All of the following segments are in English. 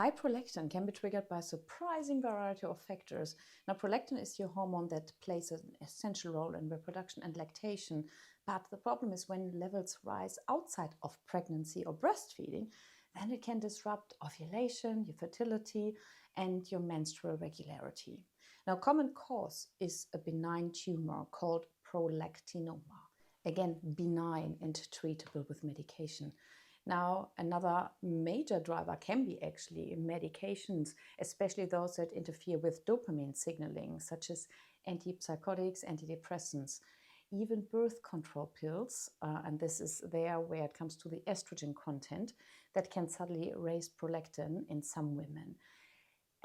High prolactin can be triggered by a surprising variety of factors. Now, prolactin is your hormone that plays an essential role in reproduction and lactation, but the problem is when levels rise outside of pregnancy or breastfeeding, then it can disrupt ovulation, your fertility, and your menstrual regularity. Now, common cause is a benign tumor called prolactinoma. Again, benign and treatable with medication. Now, another major driver can be actually medications, especially those that interfere with dopamine signaling, such as antipsychotics, antidepressants, even birth control pills, and this is there where it comes to the estrogen content, that can suddenly raise prolactin in some women.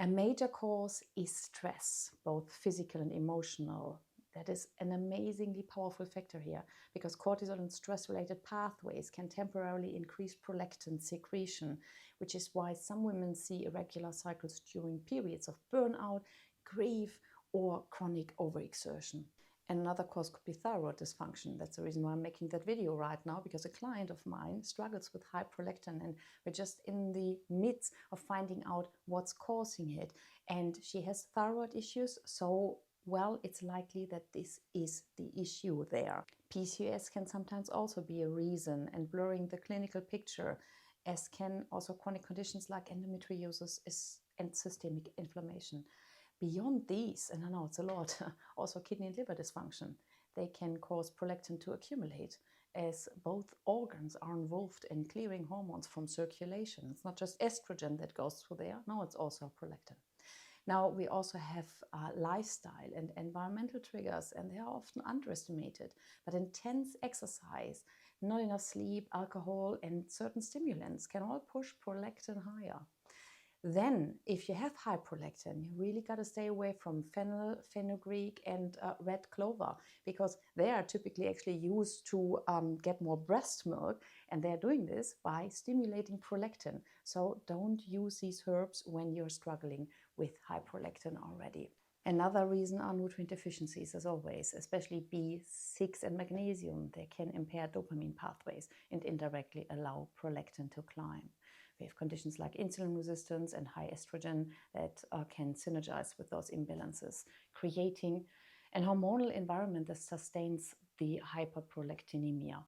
A major cause is stress, both physical and emotional. That is an amazingly powerful factor here, because cortisol and stress-related pathways can temporarily increase prolactin secretion, which is why some women see irregular cycles during periods of burnout, grief, or chronic overexertion. And another cause could be thyroid dysfunction. That's the reason why I'm making that video right now, because a client of mine struggles with high prolactin and we're just in the midst of finding out what's causing it. And she has thyroid issues, so well, it's likely that this is the issue there. PCOS can sometimes also be a reason and blurring the clinical picture, as can also chronic conditions like endometriosis and systemic inflammation. Beyond these, and I know it's a lot, also kidney and liver dysfunction, they can cause prolactin to accumulate, as both organs are involved in clearing hormones from circulation. It's not just estrogen that goes through there, no, it's also prolactin. Now, we also have lifestyle and environmental triggers, and they are often underestimated. But intense exercise, not enough sleep, alcohol, and certain stimulants can all push prolactin higher. Then, if you have high prolactin, you really got to stay away from fennel, fenugreek, and red clover, because they are typically actually used to get more breast milk, and they're doing this by stimulating prolactin. So don't use these herbs when you're struggling with high prolactin already. Another reason are nutrient deficiencies, as always, especially B6 and magnesium. They can impair dopamine pathways and indirectly allow prolactin to climb. We have conditions like insulin resistance and high estrogen that can synergize with those imbalances, creating an hormonal environment that sustains the hyperprolactinemia.